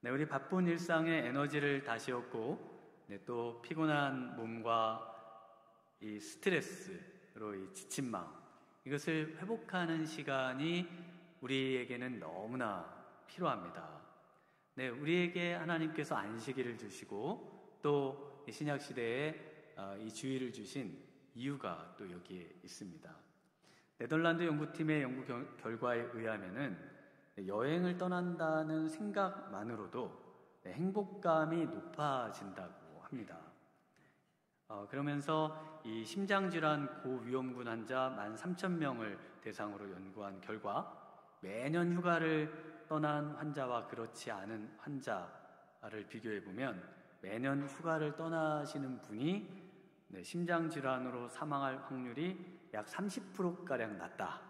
네, 우리 바쁜 일상에 에너지를 다시 얻고, 네, 또 피곤한 몸과 이 스트레스로 이 지친 마음, 이것을 회복하는 시간이 우리에게는 너무나 필요합니다. 네, 우리에게 하나님께서 안식일을 주시고 또 신약 시대에 이 주일을 주신 이유가 또 여기에 있습니다. 네덜란드 연구팀의 연구 결과에 의하면은 여행을 떠난다는 생각만으로도 행복감이 높아진다고 합니다. 그러면서 이 심장질환 고위험군 환자 13,000명을 대상으로 연구한 결과 매년 휴가를 떠난 환자와 그렇지 않은 환자를 비교해보면 매년 휴가를 떠나시는 분이 심장질환으로 사망할 확률이 약 30%가량 낮다.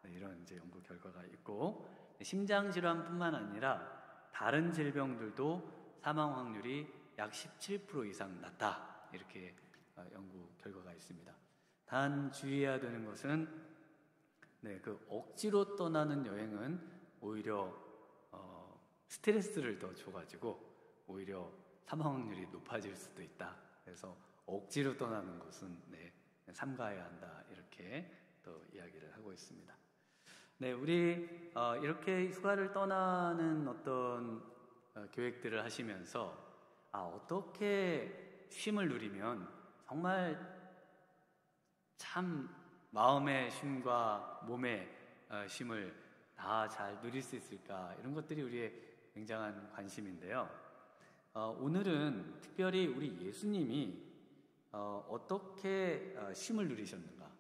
이런 이제 연구 결과가 있고, 심장질환뿐만 아니라 다른 질병들도 사망 확률이 약 17% 이상 낮다. 이렇게 연구 결과가 있습니다. 단 주의해야 되는 것은 그 억지로 떠나는 여행은 오히려 스트레스를 더 줘가지고 오히려 사망 확률이 높아질 수도 있다. 그래서 억지로 떠나는 것은 삼가해야 한다. 이렇게 또 이야기를 하고 있습니다. 네, 우리 이렇게 휴가를 떠나는 어떤 계획들을 하시면서 어떻게 쉼을 누리면 정말 참 마음의 쉼과 몸의 쉼을 다 잘 누릴 수 있을까, 이런 것들이 우리의 굉장한 관심인데요. 오늘은 특별히 우리 예수님이 어떻게 쉼을 누리셨는가,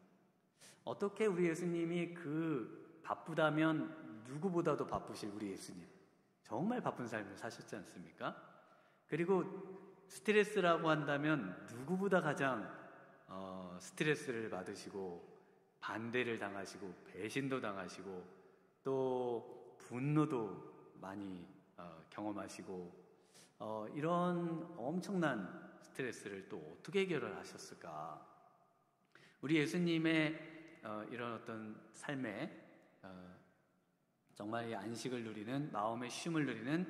어떻게 우리 예수님이 그 바쁘다면 누구보다도 바쁘실 우리 예수님, 정말 바쁜 삶을 사셨지 않습니까? 그리고 스트레스라고 한다면 누구보다 가장 스트레스를 받으시고 반대를 당하시고 배신도 당하시고 또 분노도 많이 경험하시고 이런 엄청난 스트레스를 또 어떻게 해결을 하셨을까? 우리 예수님의 이런 어떤 삶에 정말 이 안식을 누리는, 마음의 쉼을 누리는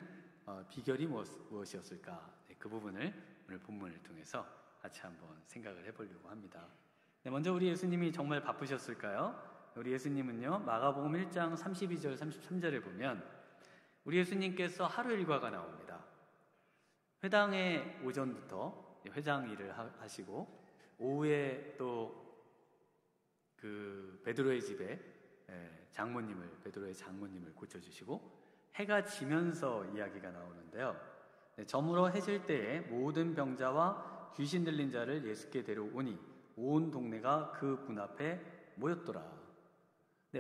비결이 무엇이었을까? 그 부분을 오늘 본문을 통해서 같이 한번 생각을 해보려고 합니다. 먼저 우리 예수님이 정말 바쁘셨을까요? 우리 예수님은요, 마가복음 1장 32절 33절에 보면 우리 예수님께서 하루 일과가 나옵니다. 회당에 오전부터 회장 일을 하시고 오후에 또 그 베드로의 집에 베드로의 장모님을 고쳐주시고 해가 지면서 이야기가 나오는데요. 저물어 해질 때에 모든 병자와 귀신 들린 자를 예수께 데려오니 온 동네가 그 문 앞에 모였더라.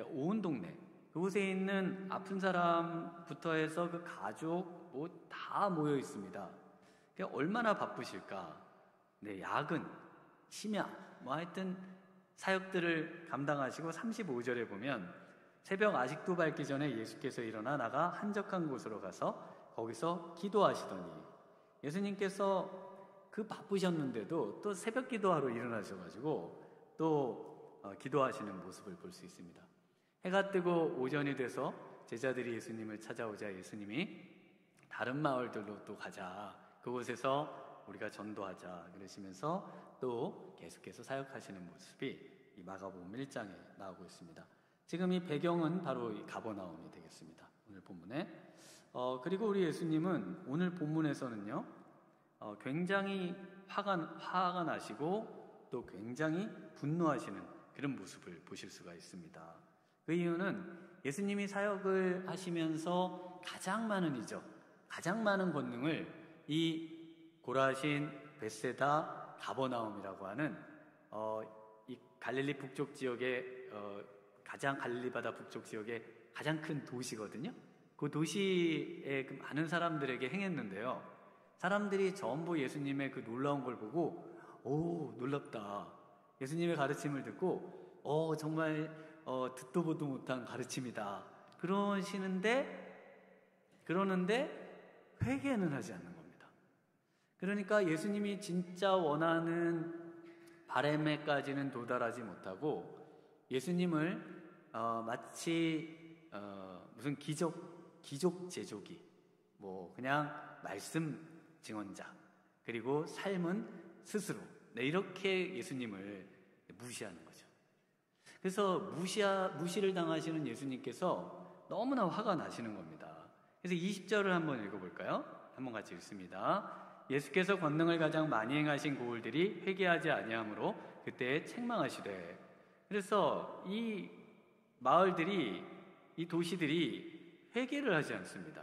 온 동네, 그곳에 있는 아픈 사람부터 해서 그 가족 다 모여 있습니다. 얼마나 바쁘실까? 야근, 심야, 하여튼 사역들을 감당하시고 35절에 보면 새벽 아직도 밝기 전에 예수께서 일어나 나가 한적한 곳으로 가서 거기서 기도하시더니, 예수님께서 그 바쁘셨는데도 또 새벽 기도하러 일어나셔가지고 또 기도하시는 모습을 볼 수 있습니다. 해가 뜨고 오전이 돼서 제자들이 예수님을 찾아오자 예수님이 다른 마을들로 또 가자, 그곳에서 우리가 전도하자 그러시면서 또 계속해서 사역하시는 모습이 이 마가복음 1장에 나오고 있습니다. 지금 이 배경은 바로 이 가버나움이 되겠습니다. 오늘 본문에. 그리고 우리 예수님은 오늘 본문에서는요, 굉장히 화가 나시고 또 굉장히 분노하시는 그런 모습을 보실 수가 있습니다. 그 이유는 예수님이 사역을 하시면서 가장 많은 권능을 이 고라신, 벳세다, 가버나움이라고 하는 이 갈릴리 북쪽 지역의 갈릴리 바다 북쪽 지역의 가장 큰 도시거든요. 그 도시에 그 많은 사람들에게 행했는데요. 사람들이 전부 예수님의 그 놀라운 걸 보고 놀랍다, 예수님의 가르침을 듣고 정말 듣도 보도 못한 가르침이다 그러는데 회개는 하지 않는 겁니다. 그러니까 예수님이 진짜 원하는 바람에까지는 도달하지 못하고 예수님을 마치 무슨 기적 제조기, 그냥 말씀 증언자, 그리고 삶은 스스로, 이렇게 예수님을 무시하는 거죠. 그래서 무시를 당하시는 예수님께서 너무나 화가 나시는 겁니다. 그래서 20절을 한번 읽어볼까요? 한번 같이 읽습니다. 예수께서 권능을 가장 많이 행하신 고을들이 회개하지 아니하므로 그때 책망하시되. 그래서 이 마을들이, 이 도시들이 회개를 하지 않습니다.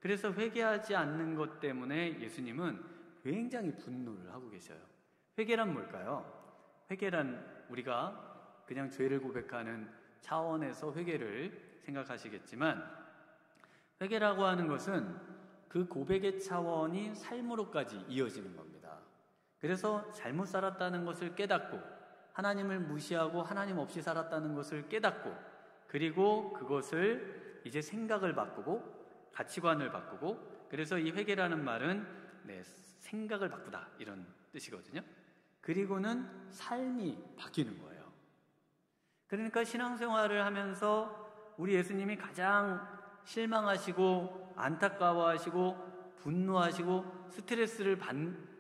그래서 회개하지 않는 것 때문에 예수님은 굉장히 분노를 하고 계셔요. 회개란 뭘까요? 회개란 우리가 그냥 죄를 고백하는 차원에서 회개를 생각하시겠지만, 회개라고 하는 것은 그 고백의 차원이 삶으로까지 이어지는 겁니다. 그래서 잘못 살았다는 것을 깨닫고, 하나님을 무시하고 하나님 없이 살았다는 것을 깨닫고, 그리고 그것을 이제 생각을 바꾸고 가치관을 바꾸고, 그래서 이 회개라는 말은 생각을 바꾸다, 이런 뜻이거든요. 그리고는 삶이 바뀌는 거예요. 그러니까 신앙생활을 하면서 우리 예수님이 가장 실망하시고 안타까워하시고 분노하시고 스트레스를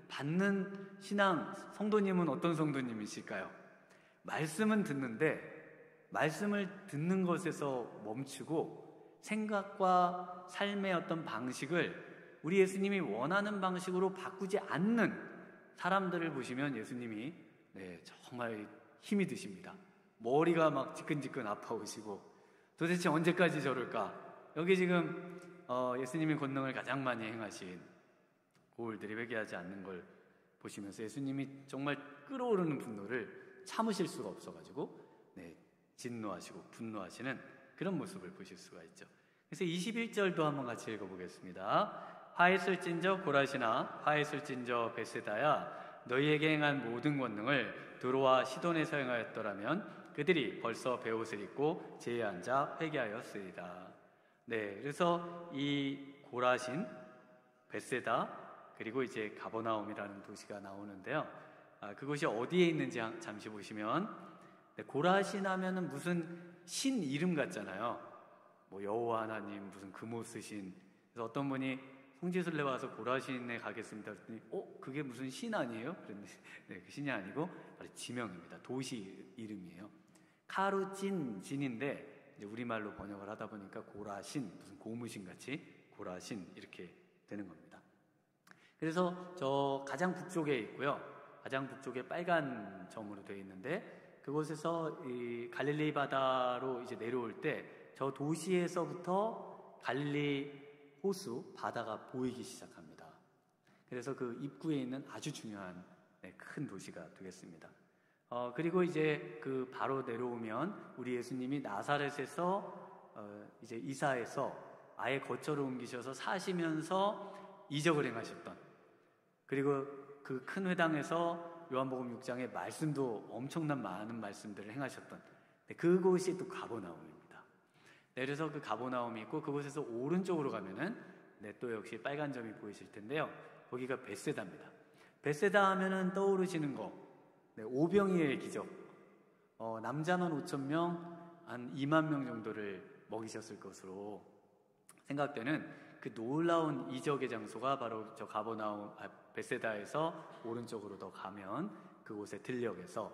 받는 신앙 성도님은 어떤 성도님이실까요? 말씀은 듣는데 말씀을 듣는 것에서 멈추고 생각과 삶의 어떤 방식을 우리 예수님이 원하는 방식으로 바꾸지 않는 사람들을 보시면 예수님이 정말 힘이 드십니다. 머리가 막 지끈지끈 아파오시고, 도대체 언제까지 저럴까? 여기 지금 예수님의 권능을 가장 많이 행하신 고을들이 회개하지 않는 걸 보시면서 예수님이 정말 끓어오르는 분노를 참으실 수가 없어가지고 진노하시고 분노하시는 그런 모습을 보실 수가 있죠. 그래서 21절도 한번 같이 읽어보겠습니다. 화했을진저 고라시나 화했을진저 베세다야, 너희에게 행한 모든 권능을 두로와 시돈에서 행하였더라면 그들이 벌써 베옷을 입고 제에 앉아 회개하였으리라. 그래서 이 고라신, 베세다, 그리고 이제 가버나움이라는 도시가 나오는데요. 그곳이 어디에 있는지 잠시 보시면, 고라신 하면은 무슨 신 이름 같잖아요. 여호와 하나님, 무슨 금오 쓰신. 그래서 어떤 분이 송지술래 와서 고라신에 가겠습니다 그랬더니 그게 무슨 신 아니에요? 그랬는데 그 신이 아니고 바로 지명입니다. 도시 이름이에요. 카루진인데 우리말로 번역을 하다 보니까 고라신, 무슨 고무신같이 고라신 이렇게 되는 겁니다. 그래서 저 가장 북쪽에 있고요. 가장 북쪽에 빨간 점으로 되어 있는데, 그곳에서 이 갈릴리 바다로 이제 내려올 때 저 도시에서부터 갈릴리 호수 바다가 보이기 시작합니다. 그래서 그 입구에 있는 아주 중요한 큰 도시가 되겠습니다. 그리고 이제 그 바로 내려오면 우리 예수님이 나사렛에서 이제 이사해서 아예 거처로 옮기셔서 사시면서 이적을 행하셨던, 그리고 그 큰 회당에서 요한복음 6장에 말씀도 엄청난 많은 말씀들을 행하셨던 그곳이 또 가버나움입니다. 그래서 그 가버나움이 있고, 그곳에서 오른쪽으로 가면은 또 역시 빨간 점이 보이실 텐데요. 거기가 베세다입니다. 베세다 하면은 떠오르시는 거, 오병이의 기적. 남자만 5,000명, 한 2만 명 정도를 먹이셨을 것으로 생각되는 그 놀라운 이적의 장소가 바로 저 가버나움, 베세다에서 오른쪽으로 더 가면 그곳의 들녘에서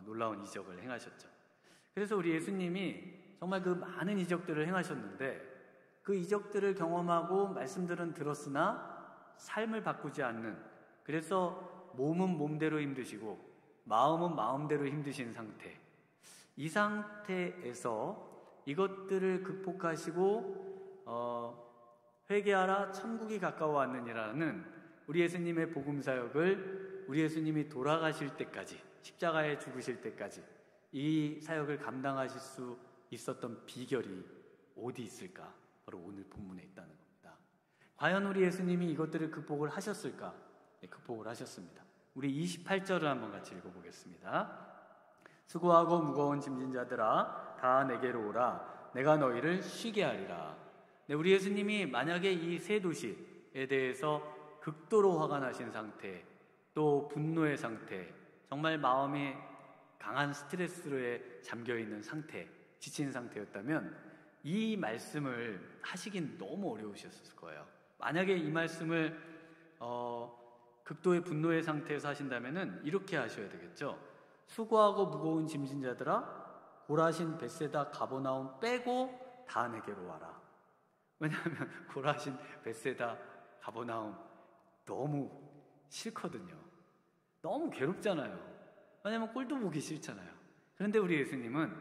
놀라운 이적을 행하셨죠. 그래서 우리 예수님이 정말 그 많은 이적들을 행하셨는데, 그 이적들을 경험하고 말씀들은 들었으나 삶을 바꾸지 않는, 그래서 몸은 몸대로 힘드시고 마음은 마음대로 힘드신 상태, 이 상태에서 이것들을 극복하시고 회개하라 천국이 가까워왔느니라는 우리 예수님의 복음사역을 우리 예수님이 돌아가실 때까지, 십자가에 죽으실 때까지 이 사역을 감당하실 수 있었던 비결이 어디 있을까? 바로 오늘 본문에 있다는 겁니다. 과연 우리 예수님이 이것들을 극복을 하셨을까? 극복을 하셨습니다. 우리 28절을 한번 같이 읽어보겠습니다. 수고하고 무거운 짐진 자들아 다 내게로 오라, 내가 너희를 쉬게 하리라. 우리 예수님이 만약에 이 세 도시에 대해서 극도로 화가 나신 상태, 또 분노의 상태, 정말 마음이 강한 스트레스로에 잠겨있는 상태, 지친 상태였다면 이 말씀을 하시긴 너무 어려우셨을 거예요. 만약에 이 말씀을 극도의 분노의 상태에서 하신다면은 이렇게 하셔야 되겠죠. 수고하고 무거운 짐진 자들아, 고라신, 벳세다, 가버나움 빼고 다 내게로 와라. 왜냐하면 고라신, 벳세다, 가버나움 너무 싫거든요. 너무 괴롭잖아요. 왜냐하면 꼴도 보기 싫잖아요. 그런데 우리 예수님은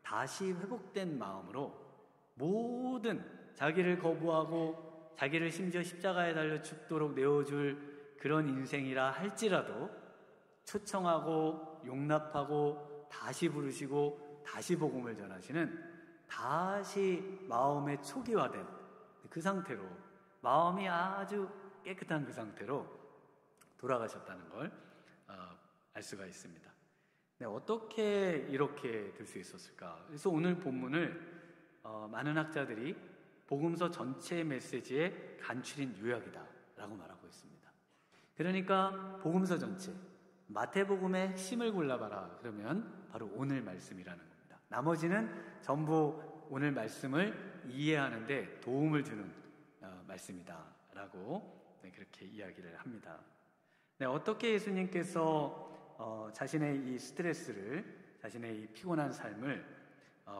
다시 회복된 마음으로 모든 자기를 거부하고 자기를 심지어 십자가에 달려 죽도록 내어줄 그런 인생이라 할지라도 초청하고 용납하고 다시 부르시고 다시 복음을 전하시는, 다시 마음의 초기화된 그 상태로, 마음이 아주 깨끗한 그 상태로 돌아가셨다는 걸 알 수가 있습니다. 네, 어떻게 이렇게 될 수 있었을까? 그래서 오늘 본문을 많은 학자들이 복음서 전체의 메시지의 간추린 요약이다 라고 말하고 있습니다. 그러니까 복음서 전체, 마태복음의 핵심을 골라봐라 그러면 바로 오늘 말씀이라는 겁니다. 나머지는 전부 오늘 말씀을 이해하는데 도움을 주는 말씀이다 라고 그렇게 이야기를 합니다. 네, 어떻게 예수님께서 자신의 이 스트레스를, 자신의 이 피곤한 삶을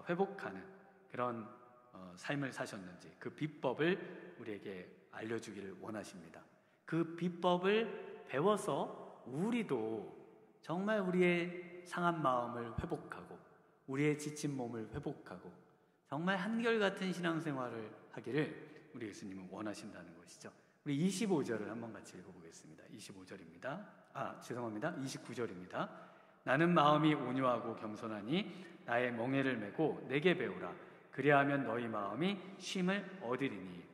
회복하는 그런 삶을 사셨는지, 그 비법을 우리에게 알려주기를 원하십니다. 그 비법을 배워서 우리도 정말 우리의 상한 마음을 회복하고 우리의 지친 몸을 회복하고 정말 한결같은 신앙생활을 하기를 우리 예수님은 원하신다는 것이죠. 우리 25절을 한번 같이 읽어보겠습니다. 25절입니다. 29절입니다. 나는 마음이 온유하고 겸손하니 나의 멍에를 메고 내게 배우라. 그리하면 너희 마음이 쉼을 얻으리니.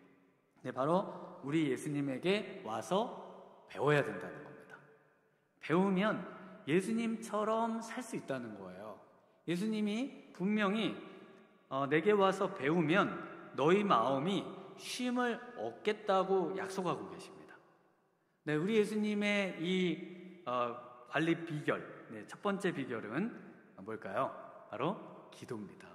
네, 바로 우리 예수님에게 와서 배워야 된다는 겁니다. 배우면 예수님처럼 살 수 있다는 거예요. 예수님이 분명히 내게 와서 배우면 너희 마음이 쉼을 얻겠다고 약속하고 계십니다. 네, 우리 예수님의 이 관리 비결, 첫 번째 비결은 뭘까요? 바로 기도입니다.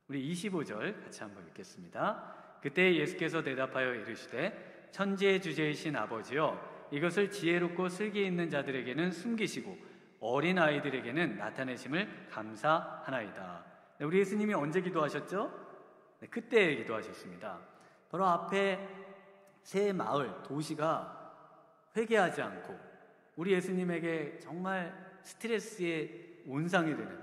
우리 25절 같이 한번 읽겠습니다. 그때 예수께서 대답하여 이르시되 천지의 주제이신 아버지여, 이것을 지혜롭고 슬기 있는 자들에게는 숨기시고 어린 아이들에게는 나타내심을 감사하나이다. 네, 우리 예수님이 언제 기도하셨죠? 네, 그때 기도하셨습니다. 바로 앞에 새 마을, 도시가 회개하지 않고 우리 예수님에게 정말 스트레스의 온상이 되는,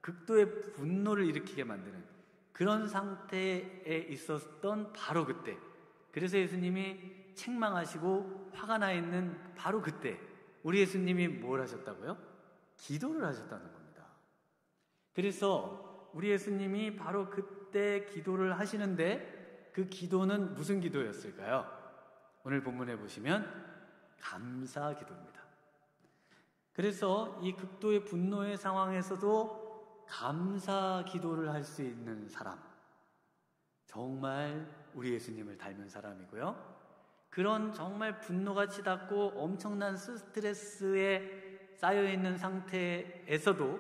극도의 분노를 일으키게 만드는 그런 상태에 있었던 바로 그때, 그래서 예수님이 책망하시고 화가 나 있는 바로 그때 우리 예수님이 뭘 하셨다고요? 기도를 하셨다는 겁니다. 그래서 우리 예수님이 바로 그때 기도를 하시는데 그 기도는 무슨 기도였을까요? 오늘 본문에 보시면 감사 기도입니다. 그래서 이 극도의 분노의 상황에서도 감사 기도를 할 수 있는 사람, 정말 우리 예수님을 닮은 사람이고요. 그런 정말 분노가 치닫고 엄청난 스트레스에 쌓여있는 상태에서도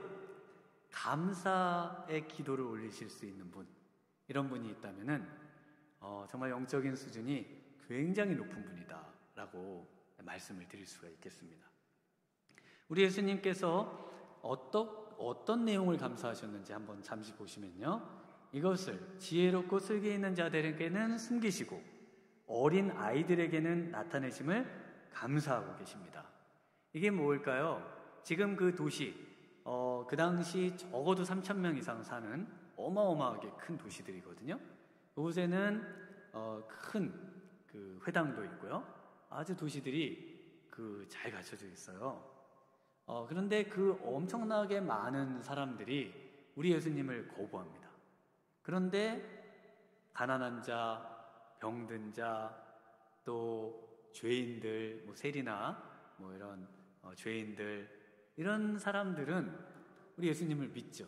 감사의 기도를 올리실 수 있는 분, 이런 분이 있다면은 정말 영적인 수준이 굉장히 높은 분이다 라고 말씀을 드릴 수가 있겠습니다. 우리 예수님께서 어떤 내용을 감사하셨는지 한번 잠시 보시면요, 이것을 지혜롭고 슬기 있는 자들에게는 숨기시고 어린 아이들에게는 나타내심을 감사하고 계십니다. 이게 뭘까요? 지금 그 도시, 그 당시 적어도 3,000명 이상 사는 어마어마하게 큰 도시들이거든요. 그곳에는 큰 그 회당도 있고요. 아주 도시들이 잘 갖춰져 있어요. 그런데 그 엄청나게 많은 사람들이 우리 예수님을 거부합니다. 그런데 가난한 자, 병든 자, 또 죄인들, 세리나 이런 죄인들, 이런 사람들은 우리 예수님을 믿죠.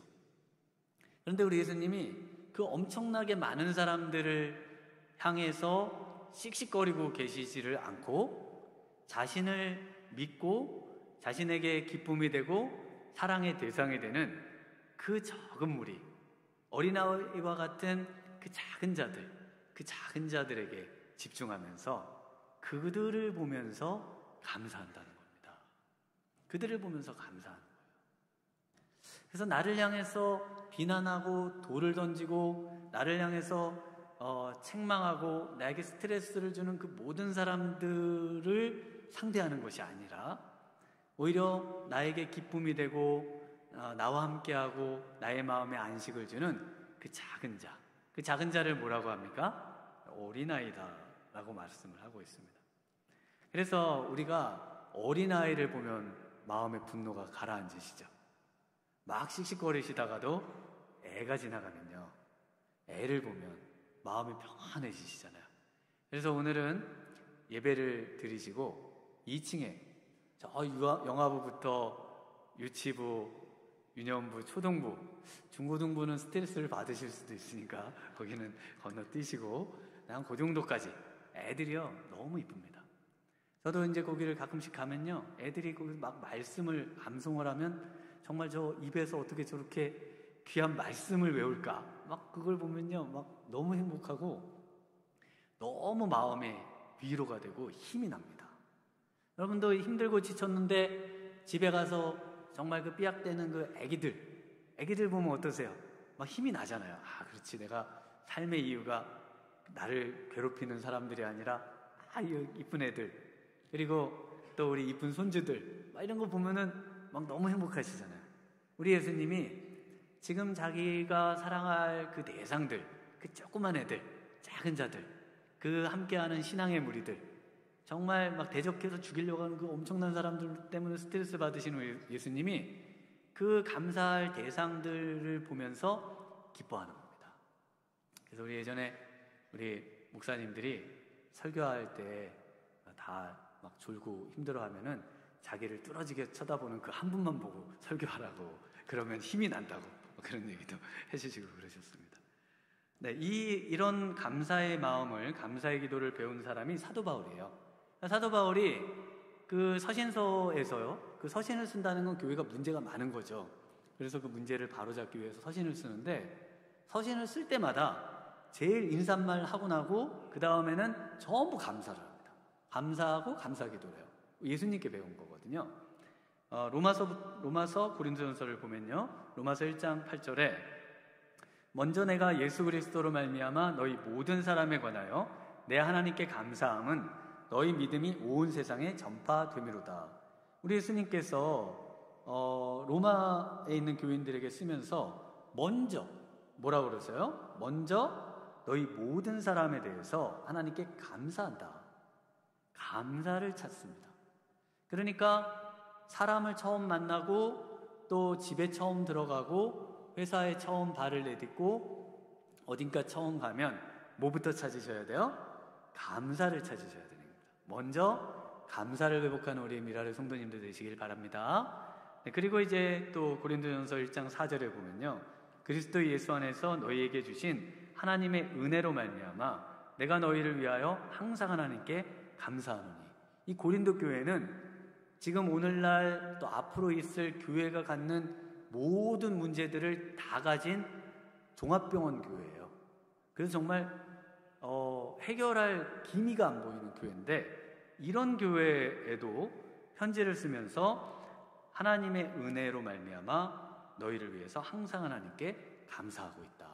그런데 우리 예수님이 그 엄청나게 많은 사람들을 향해서 씩씩거리고 계시지를 않고 자신을 믿고 자신에게 기쁨이 되고 사랑의 대상이 되는 그 적은 무리, 어린아이와 같은 그 작은 자들에게 집중하면서 그들을 보면서 감사한다는 겁니다. 그들을 보면서 감사하는 거예요. 그래서 나를 향해서 비난하고 돌을 던지고 나를 향해서 책망하고 나에게 스트레스를 주는 그 모든 사람들을 상대하는 것이 아니라 오히려 나에게 기쁨이 되고 나와 함께하고 나의 마음에 안식을 주는 그 작은 자를 뭐라고 합니까? 어린아이다 라고 말씀을 하고 있습니다. 그래서 우리가 어린아이를 보면 마음의 분노가 가라앉으시죠. 막 씩씩거리시다가도 애가 지나가면요, 애를 보면 마음이 평안해지시잖아요. 그래서 오늘은 예배를 드리시고 2층에 저 영아부부터 유치부, 유년부, 초등부, 중고등부는 스트레스를 받으실 수도 있으니까 거기는 건너뛰시고 그냥 그 정도까지 애들이요 너무 이쁩니다. 저도 이제 거기를 가끔씩 가면요, 애들이 거기 막 말씀을 암송을 하면 정말 저 입에서 어떻게 저렇게 귀한 말씀을 외울까, 막 그걸 보면요 막 너무 행복하고 너무 마음에 위로가 되고 힘이 납니다. 여러분도 힘들고 지쳤는데 집에 가서 정말 그 삐약대는 그 애기들 보면 어떠세요? 막 힘이 나잖아요. 아, 그렇지, 내가 삶의 이유가 나를 괴롭히는 사람들이 아니라 이쁜 애들, 그리고 또 우리 이쁜 손주들, 막 이런 거 보면은 막 너무 행복하시잖아요. 우리 예수님이 지금 자기가 사랑할 그 대상들, 그 조그만 애들, 작은 자들, 그 함께하는 신앙의 무리들, 정말 막 대적해서 죽이려고 하는 그 엄청난 사람들 때문에 스트레스 받으시는 예수님이 그 감사할 대상들을 보면서 기뻐하는 겁니다. 그래서 우리 예전에 우리 목사님들이 설교할 때 다 막 졸고 힘들어하면은 자기를 뚫어지게 쳐다보는 그 한 분만 보고 설교하라고, 그러면 힘이 난다고 그런 얘기도 해주시고 그러셨습니다. 네, 이런 감사의 마음을, 감사의 기도를 배운 사람이 사도 바울이에요. 사도 바울이 그 서신서에서요, 그 서신을 쓴다는 건 교회가 문제가 많은 거죠. 그래서 그 문제를 바로잡기 위해서 서신을 쓰는데, 서신을 쓸 때마다 제일 인사말 하고 나고 그 다음에는 전부 감사를 합니다. 감사하고 감사기도를 해요. 예수님께 배운 거거든요. 로마서 고린도전서를 보면요, 로마서 1장 8절에 먼저 내가 예수 그리스도로 말미암아 너희 모든 사람에 관하여 내 하나님께 감사함은 너희 믿음이 온 세상에 전파됨이로다. 우리 예수님께서 로마에 있는 교인들에게 쓰면서 먼저 뭐라고 그러세요? 먼저 너희 모든 사람에 대해서 하나님께 감사한다. 감사를 찾습니다. 그러니까 사람을 처음 만나고 또 집에 처음 들어가고 회사에 처음 발을 내딛고 어딘가 처음 가면 뭐부터 찾으셔야 돼요? 감사를 찾으셔야 됩니다. 먼저 감사를 회복하는 우리 미라를 성도님들 되시길 바랍니다. 네, 그리고 이제 또 고린도전서 1장 4절에 보면요, 그리스도 예수 안에서 너희에게 주신 하나님의 은혜로 말미암아 내가 너희를 위하여 항상 하나님께 감사하노니. 이 고린도 교회는 지금 오늘날 또 앞으로 있을 교회가 갖는 모든 문제들을 다 가진 종합병원 교회예요. 그래서 정말 해결할 기미가 안 보이는 교회인데, 이런 교회에도 편지를 쓰면서 하나님의 은혜로 말미암아 너희를 위해서 항상 하나님께 감사하고 있다.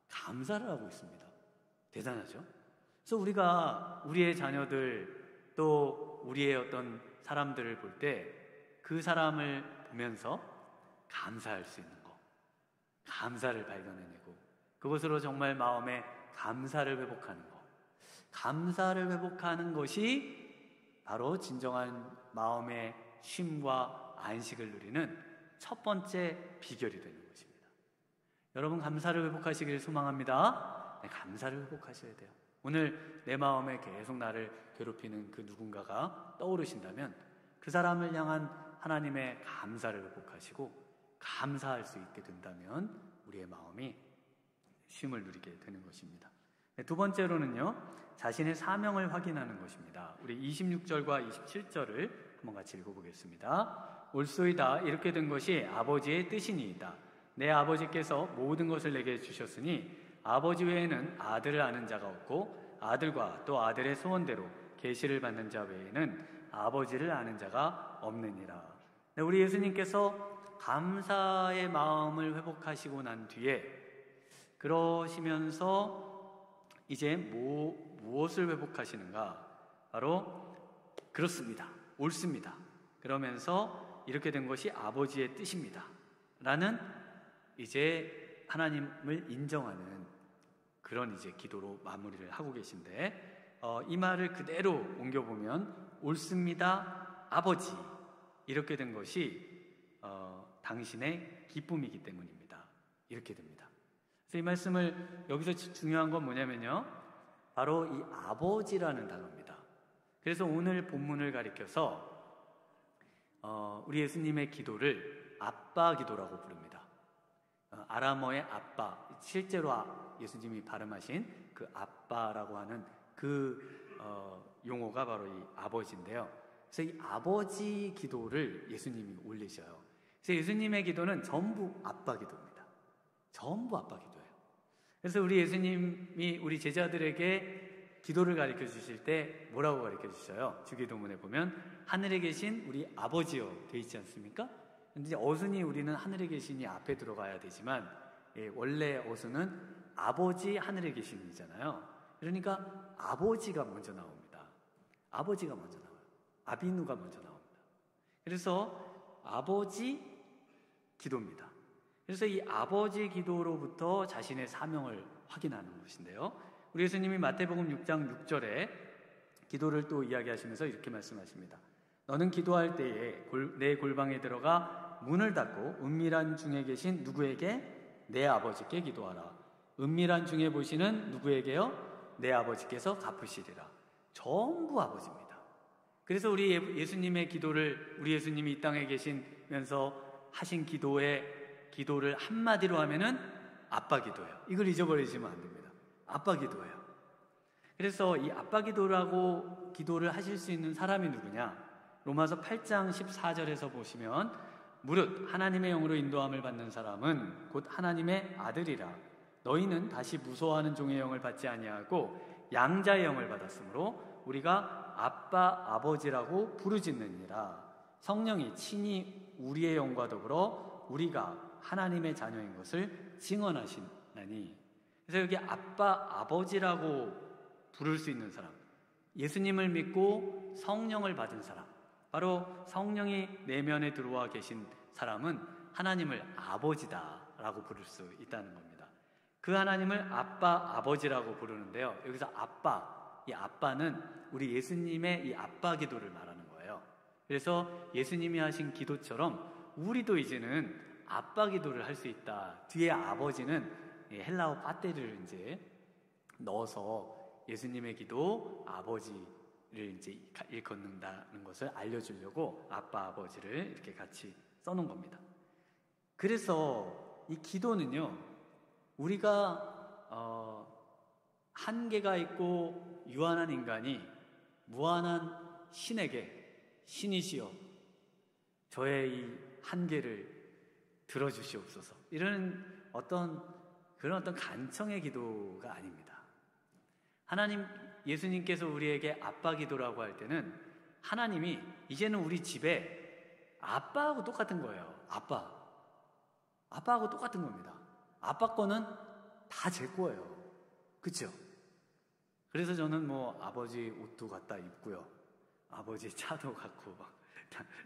감사를 하고 있습니다. 대단하죠? 그래서 우리가 우리의 자녀들 또 우리의 어떤 사람들을 볼 때 그 사람을 보면서 감사할 수 있는 거, 감사를 발견해내고 그것으로 정말 마음에 감사를 회복하는 거, 감사를 회복하는 것이 바로 진정한 마음의 쉼과 안식을 누리는 첫 번째 비결이 되는 것입니다. 여러분, 감사를 회복하시길 소망합니다. 네, 감사를 회복하셔야 돼요. 오늘 내 마음에 계속 나를 괴롭히는 그 누군가가 떠오르신다면 그 사람을 향한 하나님의 감사를 회복하시고 감사할 수 있게 된다면 우리의 마음이 쉼을 누리게 되는 것입니다. 네, 두 번째로는요, 자신의 사명을 확인하는 것입니다. 우리 26절과 27절을 한번 같이 읽어보겠습니다. 올소이다. 이렇게 된 것이 아버지의 뜻이니이다. 내 아버지께서 모든 것을 내게 주셨으니 아버지 외에는 아들을 아는 자가 없고 아들과 또 아들의 소원대로 계시를 받는 자 외에는 아버지를 아는 자가 없느니라. 우리 예수님께서 감사의 마음을 회복하시고 난 뒤에 그러시면서 이제 무엇을 회복하시는가? 바로 그렇습니다. 옳습니다. 그러면서 이렇게 된 것이 아버지의 뜻입니다. 라는 이제 하나님을 인정하는 그런 이제 기도로 마무리를 하고 계신데, 이 말을 그대로 옮겨보면 옳습니다, 아버지, 이렇게 된 것이 당신의 기쁨이기 때문입니다. 이렇게 됩니다. 그래서 이 말씀을 여기서 중요한 건 뭐냐면요, 바로 이 아버지라는 단어입니다. 그래서 오늘 본문을 가리켜서 우리 예수님의 기도를 아빠 기도라고 부릅니다. 아람어의 아빠, 실제로 예수님이 발음하신 그 아빠라고 하는 그 용어가 바로 이 아버지인데요. 그래서 이 아버지 기도를 예수님이 올리셔요. 그래서 예수님의 기도는 전부 아빠 기도입니다. 전부 아빠 기도예요. 그래서 우리 예수님이 우리 제자들에게 기도를 가르쳐 주실 때 뭐라고 가르쳐 주셔요? 주기도문에 보면 하늘에 계신 우리 아버지여 되어 있지 않습니까? 근데 어순이 우리는 하늘에 계신이 앞에 들어가야 되지만 원래 어순은 아버지 하늘에 계신이잖아요. 그러니까 아버지가 먼저 나옵니다. 아버지가 먼저 나와요. 아비누가 먼저 나옵니다. 그래서 아버지 기도입니다. 그래서 이 아버지 기도로부터 자신의 사명을 확인하는 것인데요. 우리 예수님이 마태복음 6장 6절에 기도를 또 이야기하시면서 이렇게 말씀하십니다. 너는 기도할 때에 내 골방에 들어가 문을 닫고 은밀한 중에 계신 누구에게? 내 아버지께 기도하라. 은밀한 중에 보시는 누구에게요? 내 아버지께서 갚으시리라. 전부 아버지입니다. 그래서 우리 예수님의 기도를, 우리 예수님이 이 땅에 계시면서 하신 기도를 한마디로 하면은 아빠 기도예요. 이걸 잊어버리시면 안 됩니다. 아빠 기도예요. 그래서 이 아빠 기도를 하실 수 있는 사람이 누구냐? 로마서 8장 14절에서 보시면 무릇 하나님의 영으로 인도함을 받는 사람은 곧 하나님의 아들이라. 너희는 다시 무서워하는 종의 영을 받지 아니하고 양자의 영을 받았으므로 우리가 아빠 아버지라고 부르짖느니라. 성령이 친히 우리의 영과 더불어 우리가 하나님의 자녀인 것을 증언하시나니. 그래서 여기 아빠 아버지라고 부를 수 있는 사람, 예수님을 믿고 성령을 받은 사람, 바로 성령이 내면에 들어와 계신 사람은 하나님을 아버지다라고 부를 수 있다는 겁니다. 그 하나님을 아빠 아버지라고 부르는데요, 여기서 아빠, 이 아빠는 우리 예수님의 이 아빠 기도를 말하는 거예요. 그래서 예수님이 하신 기도처럼 우리도 이제는 아빠 기도를 할 수 있다. 뒤에 아버지는 헬라어 파테를 이제 넣어서 예수님의 기도 아버지를 이제 일컫는다는 것을 알려주려고 아빠 아버지를 이렇게 같이 써놓은 겁니다. 그래서 이 기도는요, 우리가 한계가 있고 유한한 인간이 무한한 신에게 신이시여 저의 이 한계를 들어주시옵소서, 이런 그런 어떤 간청의 기도가 아닙니다. 하나님, 예수님께서 우리에게 아빠 기도라고 할 때는 하나님이 이제는 우리 집에 아빠하고 똑같은 거예요. 아빠하고 똑같은 겁니다. 아빠 거는 다 제 거예요. 그렇죠? 그래서 저는 뭐 아버지 옷도 갖다 입고요, 아버지 차도 갖고 막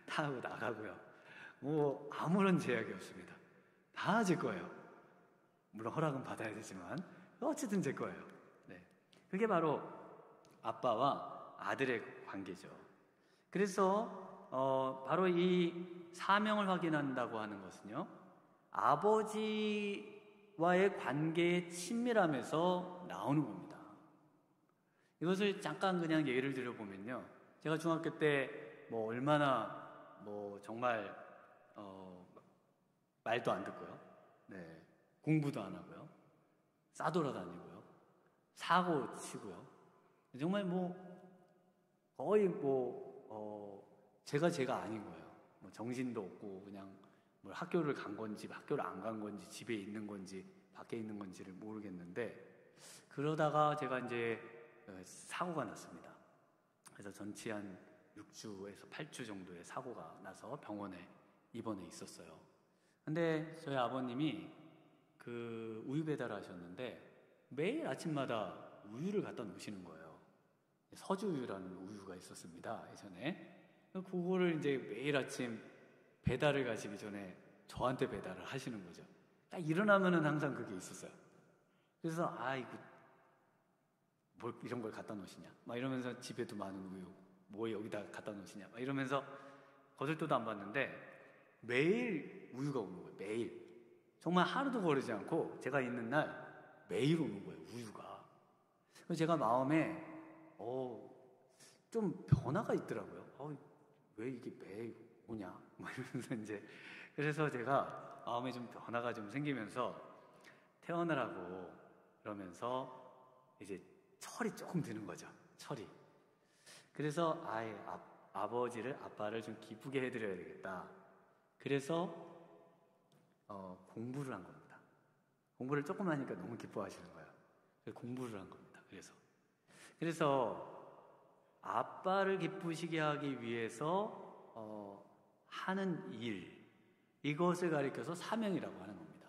타고 나가고요, 뭐 아무런 제약이 없습니다. 다 제 거예요. 물론 허락은 받아야 되지만 어쨌든 제 거예요. 네. 그게 바로 아빠와 아들의 관계죠. 그래서 바로 이 사명을 확인한다고 하는 것은요, 아버지와의 관계의 친밀함에서 나오는 겁니다. 이것을 잠깐 그냥 예를 들어보면요, 제가 중학교 때 뭐 얼마나 뭐 정말 말도 안 듣고요, 네, 공부도 안 하고요, 싸돌아다니고요, 사고 치고요, 정말 뭐 거의 제가 아닌 거예요. 뭐 정신도 없고 그냥 뭘 학교를 간 건지 학교를 안 간 건지 집에 있는 건지 밖에 있는 건지를 모르겠는데, 그러다가 제가 이제 사고가 났습니다. 그래서 전치 한 6주에서 8주 정도의 사고가 나서 병원에 입원해 있었어요. 근데 저희 아버님이 그 우유 배달을 하셨는데 매일 아침마다 우유를 갖다 놓으시는 거예요. 서주 우유라는 우유가 있었습니다, 예전에. 그거를 이제 매일 아침 배달을 가시기 전에 저한테 배달을 하시는 거죠. 딱 일어나면은 항상 그게 있었어요. 그래서 이거 뭘 이런 걸 갖다 놓으시냐 막 이러면서, 집에도 많은 우유 뭐 여기다 갖다 놓으시냐 막 이러면서 거들떠도 안 봤는데 매일 우유가 오는 거예요. 매일. 정말 하루도 거르지 않고 제가 있는 날 매일 오는 거예요, 우유가. 그래서 제가 마음에 좀 변화가 있더라고요. 왜 이게 매일 오냐 막 이러면서 이제, 그래서 제가 마음에 좀 변화가 좀 생기면서 퇴원을 그러면서 이제 철이 조금 드는 거죠. 철이. 그래서 아빠를 좀 기쁘게 해드려야 되겠다. 그래서 공부를 한 겁니다. 공부를 조금 하니까 너무 기뻐하시는 거예요. 그래서 공부를 한 겁니다. 그래서 아빠를 기쁘시게 하기 위해서 하는 일, 이것을 가리켜서 사명이라고 하는 겁니다.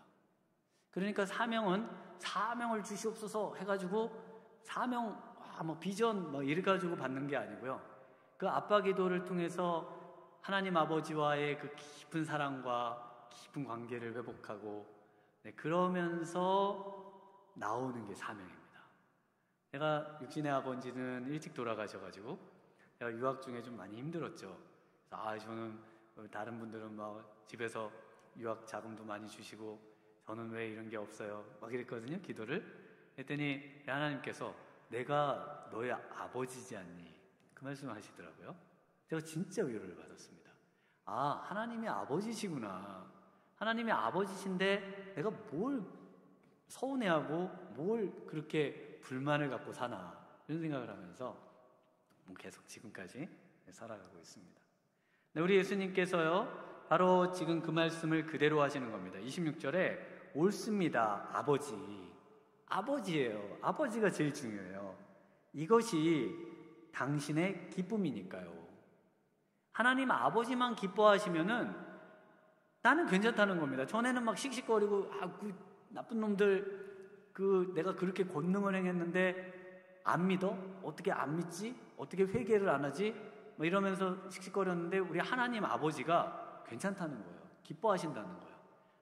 그러니까 사명을 주시옵소서 해가지고 사명, 비전 이래 가지고 받는 게 아니고요. 그 아빠 기도를 통해서 하나님 아버지와의 그 깊은 사랑과 깊은 관계를 회복하고, 그러면서 나오는 게 사명입니다. 제가 육신의 아버지는 일찍 돌아가셔가지고 제가 유학 중에 좀 많이 힘들었죠. 저는 다른 분들은 막 집에서 유학 자금도 많이 주시고 저는 왜 이런 게 없어요 막 이랬거든요, 기도를. 그랬더니 하나님께서 내가 너의 아버지지 않니? 그 말씀을 하시더라고요. 제가 진짜 위로를 받았습니다. 하나님이 아버지시구나. 하나님이 아버지신데 내가 뭘 서운해하고 뭘 그렇게 불만을 갖고 사나, 이런 생각을 하면서 계속 지금까지 살아가고 있습니다. 우리 예수님께서요, 바로 지금 그 말씀을 그대로 하시는 겁니다. 26절에 옳습니다, 아버지예요. 아버지가 제일 중요해요. 이것이 당신의 기쁨이니까요. 하나님 아버지만 기뻐하시면은 나는 괜찮다는 겁니다. 전에는 막 씩씩거리고 그 나쁜 놈들, 내가 그렇게 권능을 행했는데 안 믿어? 어떻게 안 믿지? 어떻게 회개를 안 하지? 이러면서 씩씩거렸는데 우리 하나님 아버지가 괜찮다는 거예요. 기뻐하신다는 거예요.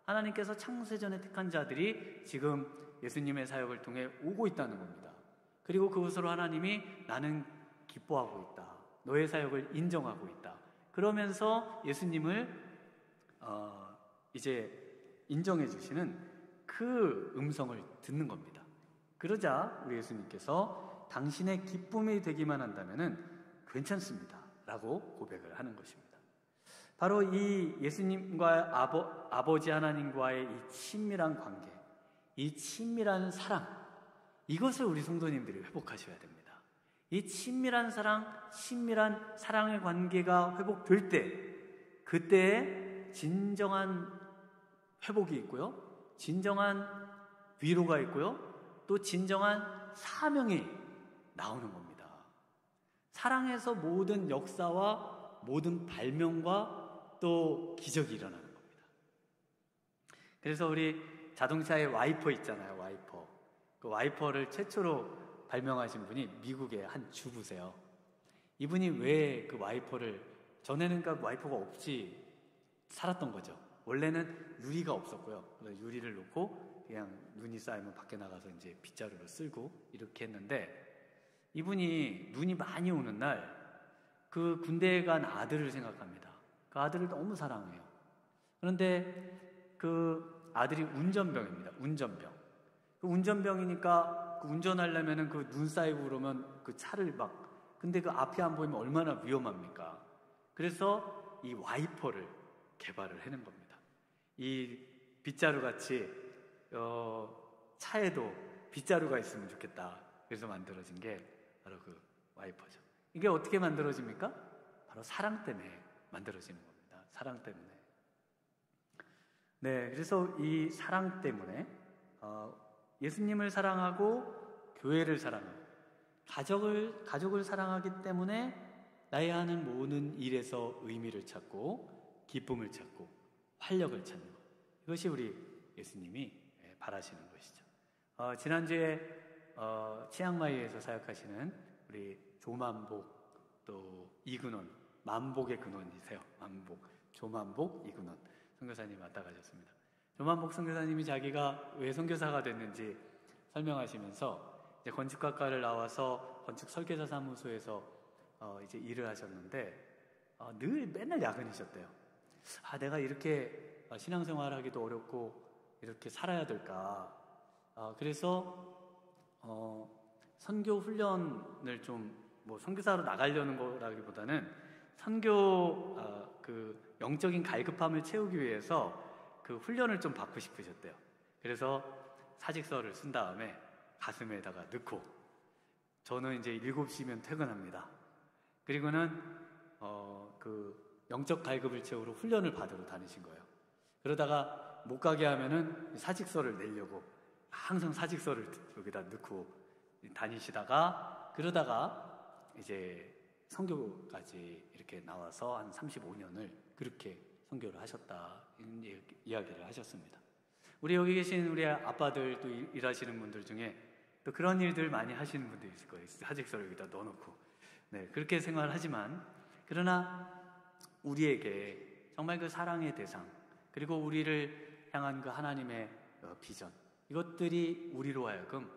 하나님께서 창세전에 택한 자들이 지금 예수님의 사역을 통해 오고 있다는 겁니다. 그리고 그것으로 하나님이 나는 기뻐하고 있다, 너의 사역을 인정하고 있다, 그러면서 예수님을 이제 인정해 주시는 그 음성을 듣는 겁니다. 그러자 우리 예수님께서 당신의 기쁨이 되기만 한다면은 괜찮습니다 라고 고백을 하는 것입니다. 바로 이 예수님과 아버지 하나님과의 이 친밀한 관계, 이 친밀한 사랑, 이것을 우리 성도님들이 회복하셔야 됩니다. 이 친밀한 사랑의 관계가 회복될 때, 그때에 진정한 회복이 있고요, 진정한 위로가 있고요, 또 진정한 사명이 나오는 겁니다. 사랑에서 모든 역사와 모든 발명과 또 기적이 일어나는 겁니다. 그래서 우리 자동차에 와이퍼 있잖아요, 와이퍼. 그 와이퍼를 최초로 발명하신 분이 미국의 한 주부세요. 이분이 왜 그 와이퍼를, 전에는 그 와이퍼가 없이 살았던 거죠. 원래는 유리가 없었고요. 유리를 놓고 그냥 눈이 쌓이면 밖에 나가서 이제 빗자루로 쓸고 이렇게 했는데, 이분이 눈이 많이 오는 날 그 군대에 간 아들을 생각합니다. 그 아들을 너무 사랑해요. 그런데 그 아들이 운전병입니다. 운전병. 그 운전병이니까 그 운전하려면은 그 눈 쌓이고 그러면 그 차를 근데 그 앞이 안 보이면 얼마나 위험합니까? 그래서 이 와이퍼를 개발을 해낸 겁니다. 이 빗자루 같이 차에도 빗자루가 있으면 좋겠다. 그래서 만들어진 게 바로 그 와이퍼죠. 이게 어떻게 만들어집니까? 바로 사랑 때문에 만들어지는 겁니다. 사랑 때문에. 네, 그래서 이 사랑 때문에 예수님을 사랑하고 교회를 사랑하고 가족을 사랑하기 때문에 나의 하는 모든 일에서 의미를 찾고 기쁨을 찾고 활력을 찾는 것, 이것이 우리 예수님이 바라시는 것이죠. 지난주에 치앙마이에서 사역하시는 우리 조만복 또 이근원, 만복의 근원이세요. 조만복 이근원 선교사님 왔다 가셨습니다. 조만복 선교사님이 자기가 왜 선교사가 됐는지 설명하시면서 이제 건축학과를 나와서 건축 설계사 사무소에서 이제 일을 하셨는데 늘 맨날 야근이셨대요. 내가 이렇게 신앙생활하기도 어렵고 이렇게 살아야 될까? 그래서 선교 훈련을 좀 뭐 선교사로 나가려는 거라기보다는 선교 그 영적인 갈급함을 채우기 위해서 그 훈련을 좀 받고 싶으셨대요. 그래서 사직서를 쓴 다음에 가슴에다가 넣고, 저는 이제 7시면 퇴근합니다. 그리고는 그 영적 갈급을 채우러 훈련을 받으러 다니신 거예요. 그러다가 못 가게 하면은 사직서를 내려고 항상 사직서를 여기다 넣고 다니시다가, 그러다가 이제 선교까지 이렇게 나와서 한 35년을 그렇게 선교를 하셨다, 이런 이야기를 하셨습니다. 우리 여기 계신 우리 아빠들 또 일하시는 분들 중에 또 그런 일들 많이 하시는 분들이 있을 거예요. 사직서를 여기다 넣어놓고 그렇게 생활하지만, 그러나 우리에게 정말 그 사랑의 대상, 그리고 우리를 향한 그 하나님의 비전, 이것들이 우리로 하여금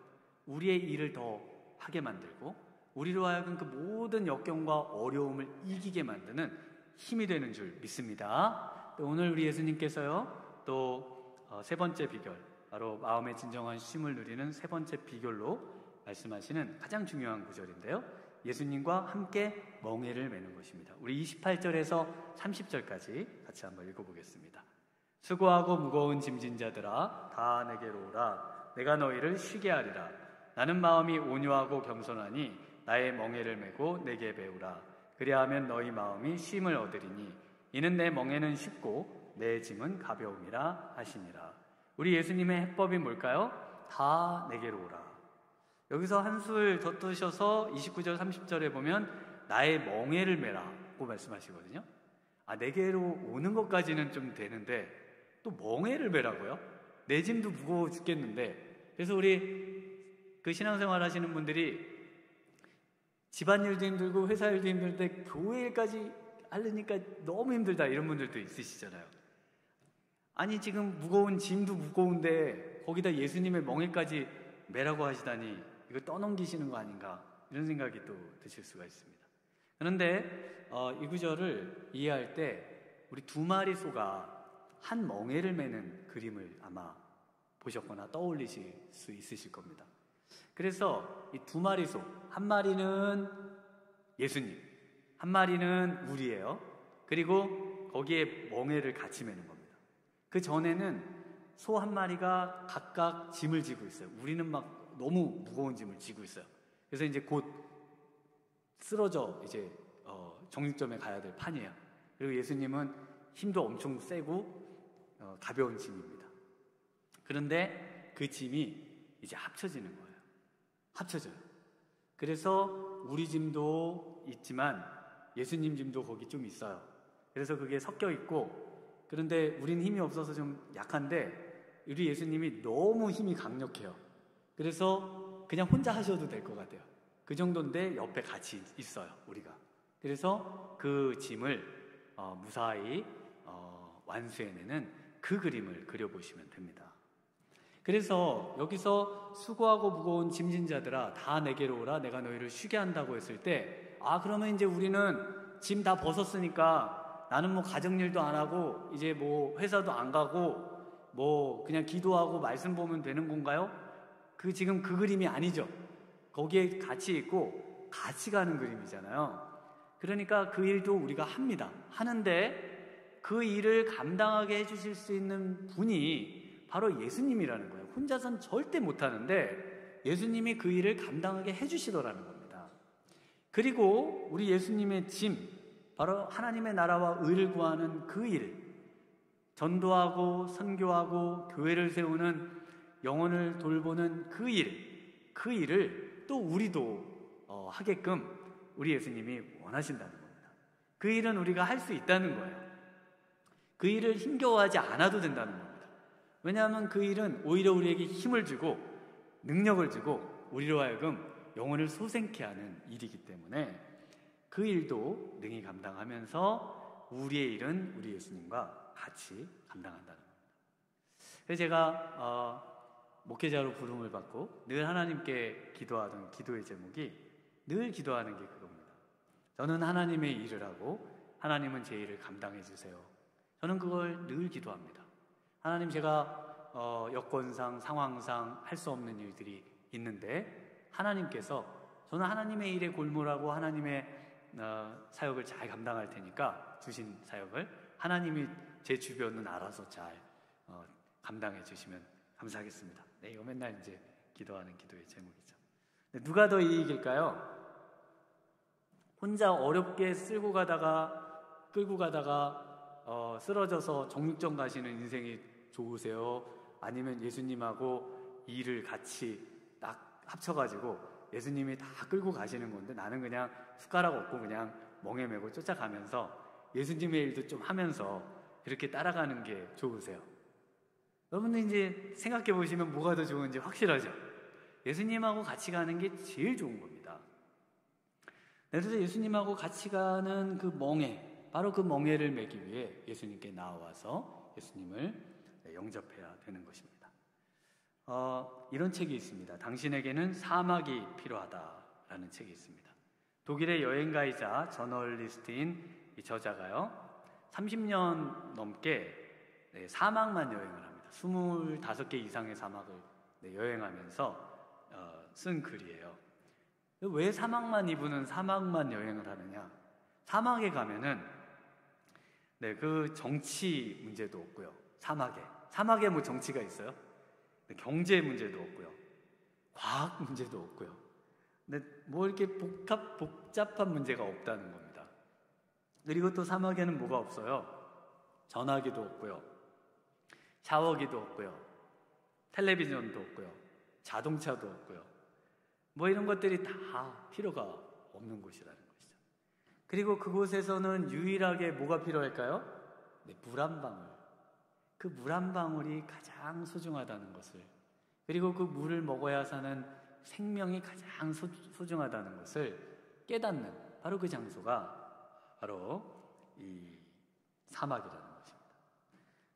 우리의 일을 더 하게 만들고 우리로 하여금 그 모든 역경과 어려움을 이기게 만드는 힘이 되는 줄 믿습니다. 또 오늘 우리 예수님께서요, 또 세 번째 비결, 바로 마음의 진정한 쉼을 누리는 세 번째 비결로 말씀하시는 가장 중요한 구절인데요, 예수님과 함께 멍에를 매는 것입니다. 우리 28절에서 30절까지 같이 한번 읽어보겠습니다. 수고하고 무거운 짐진 자들아 다 내게로 오라. 내가 너희를 쉬게 하리라. 나는 마음이 온유하고 겸손하니 나의 멍에를 메고 내게 배우라. 그리하면 너희 마음이 쉼을 얻으리니 이는 내 멍에는 쉽고 내 짐은 가벼움이라 하시니라. 우리 예수님의 해법이 뭘까요? 다 내게로 오라. 여기서 한술 덧드셔서 29절 30절에 보면 나의 멍에를 메라고 말씀하시거든요. 내게로 오는 것까지는 좀 되는데 또 멍에를 메라고요? 내 짐도 무거워 죽겠는데. 그래서 우리 그 신앙생활 하시는 분들이 집안일도 힘들고 회사 일도 힘들때 교회 일까지 하려니까 너무 힘들다, 이런 분들도 있으시잖아요. 아니 지금 무거운 짐도 무거운데 거기다 예수님의 멍에까지 메라고 하시다니 이거 떠넘기시는 거 아닌가, 이런 생각이 또 드실 수가 있습니다. 그런데 이 구절을 이해할 때 우리 두 마리 소가 한 멍에를 매는 그림을 아마 보셨거나 떠올리실 수 있으실 겁니다. 그래서 이 두 마리 소, 한 마리는 예수님, 한 마리는 우리예요. 그리고 거기에 멍에를 같이 매는 겁니다. 그 전에는 소 한 마리가 각각 짐을 지고 있어요. 우리는 막 너무 무거운 짐을 지고 있어요. 그래서 이제 곧 쓰러져 이제 정육점에 가야 될 판이에요. 그리고 예수님은 힘도 엄청 세고 가벼운 짐입니다. 그런데 그 짐이 이제 합쳐지는 거예요. 합쳐져요. 그래서 우리 짐도 있지만 예수님 짐도 거기 좀 있어요. 그래서 그게 섞여 있고, 그런데 우린 힘이 없어서 좀 약한데 우리 예수님이 너무 힘이 강력해요. 그래서 그냥 혼자 하셔도 될 것 같아요. 그 정도인데 옆에 같이 있어요, 우리가. 그래서 그 짐을 무사히 완수해내는 그 그림을 그려보시면 됩니다. 그래서 여기서 수고하고 무거운 짐진 자들아 다 내게로 오라. 내가 너희를 쉬게 한다고 했을 때, 그러면 이제 우리는 짐 다 벗었으니까 나는 뭐 가정일도 안 하고 이제 뭐 회사도 안 가고 뭐 그냥 기도하고 말씀 보면 되는 건가요? 지금 그 그림이 아니죠. 거기에 같이 있고 같이 가는 그림이잖아요. 그러니까 그 일도 우리가 합니다. 하는데 그 일을 감당하게 해주실 수 있는 분이 바로 예수님이라는 거예요. 혼자선 절대 못하는데 예수님이 그 일을 감당하게 해주시더라는 겁니다. 그리고 우리 예수님의 짐, 바로 하나님의 나라와 의를 구하는 그 일, 전도하고 선교하고 교회를 세우는 영혼을 돌보는 그 일을 또 우리도 하게끔 우리 예수님이 원하신다는 겁니다. 그 일은 우리가 할 수 있다는 거예요. 그 일을 힘겨워하지 않아도 된다는 겁니다. 왜냐하면 그 일은 오히려 우리에게 힘을 주고 능력을 주고 우리로 하여금 영혼을 솟생케 하는 일이기 때문에 그 일도 능히 감당하면서 우리의 일은 우리 예수님과 같이 감당한다는 겁니다. 그래서 제가 목회자로 부름을 받고 늘 하나님께 기도하던 기도의 제목이 늘 기도하는 게 그겁니다. 저는 하나님의 일을 하고 하나님은 제 일을 감당해 주세요. 저는 그걸 늘 기도합니다. 하나님, 제가 여건상 상황상 할 수 없는 일들이 있는데 하나님께서 저는 하나님의 일에 골몰하고 하나님의 사역을 잘 감당할 테니까 주신 사역을 하나님이 제 주변은 알아서 잘 감당해 주시면 감사하겠습니다. 네, 이거 맨날 이제 기도하는 기도의 제목이죠. 누가 더 이익일까요? 혼자 어렵게 끌고 가다가 쓰러져서 정육점 가시는 인생이 좋으세요? 아니면 예수님하고 일을 같이 딱 합쳐가지고 예수님이 다 끌고 가시는 건데 나는 그냥 숟가락 없고 그냥 멍에 메고 쫓아가면서 예수님의 일도 좀 하면서 그렇게 따라가는 게 좋으세요? 여러분들 이제 생각해 보시면 뭐가 더 좋은지 확실하죠? 예수님하고 같이 가는 게 제일 좋은 겁니다. 그래서 예수님하고 같이 가는 그 멍에, 바로 그 멍에를 매기 위해 예수님께 나와서 예수님을 영접해야 되는 것입니다. 이런 책이 있습니다. 당신에게는 사막이 필요하다라는 책이 있습니다. 독일의 여행가이자 저널리스트인 이 저자가요, 30년 넘게 사막만 여행을 합니다. 25개 이상의 사막을 여행하면서 쓴 글이에요. 왜 사막만 이분은 사막만 여행을 하느냐? 사막에 가면은 그 정치 문제도 없고요. 사막에 뭐 정치가 있어요? 경제 문제도 없고요. 과학 문제도 없고요. 뭐 이렇게 복잡한 문제가 없다는 겁니다. 그리고 또 사막에는 뭐가 없어요? 전화기도 없고요. 샤워기도 없고요. 텔레비전도 없고요. 자동차도 없고요. 뭐 이런 것들이 다 필요가 없는 곳이라는 것이죠. 그리고 그곳에서는 유일하게 뭐가 필요할까요? 물 한 방울. 그 물 한 방울이 가장 소중하다는 것을, 그리고 그 물을 먹어야 사는 생명이 가장 소중하다는 것을 깨닫는 바로 그 장소가 바로 이 사막이라는 것입니다.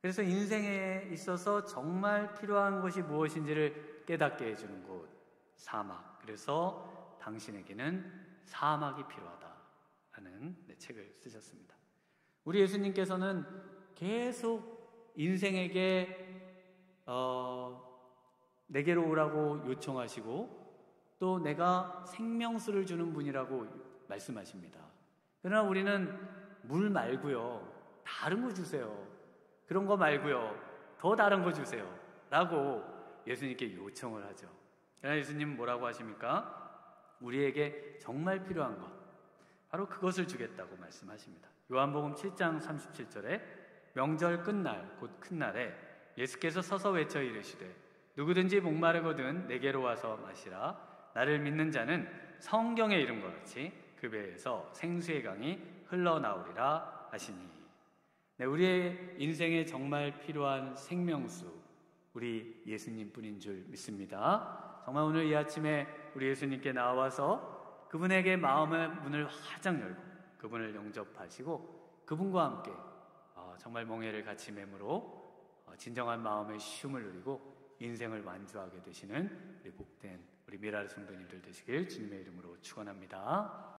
그래서 인생에 있어서 정말 필요한 것이 무엇인지를 깨닫게 해주는 곳, 사막. 그래서 당신에게는 사막이 필요하다라는 책을 쓰셨습니다. 우리 예수님께서는 계속 인생에게 내게로 오라고 요청하시고 또 내가 생명수를 주는 분이라고 말씀하십니다. 그러나 우리는 물 말고요, 다른 거 주세요, 그런 거 말고요, 더 다른 거 주세요 라고 예수님께 요청을 하죠. 그러나 예수님은 뭐라고 하십니까? 우리에게 정말 필요한 것, 바로 그것을 주겠다고 말씀하십니다. 요한복음 7장 37절에 명절 끝날, 곧 큰 날에 예수께서 서서 외쳐 이르시되 누구든지 목마르거든 내게로 와서 마시라. 나를 믿는 자는 성경에 이른 것 같이 그 배에서 생수의 강이 흘러나오리라 하시니. 우리의 인생에 정말 필요한 생명수, 우리 예수님뿐인 줄 믿습니다. 정말 오늘 이 아침에 우리 예수님께 나와서 그분에게 마음의 문을 활짝 열고 그분을 영접하시고 그분과 함께 정말 멍에를 같이 매무로 진정한 마음의 쉼을 누리고 인생을 완주하게 되시는 우리 복된 우리 미라를 성도님들 되시길 주님의 이름으로 축원합니다.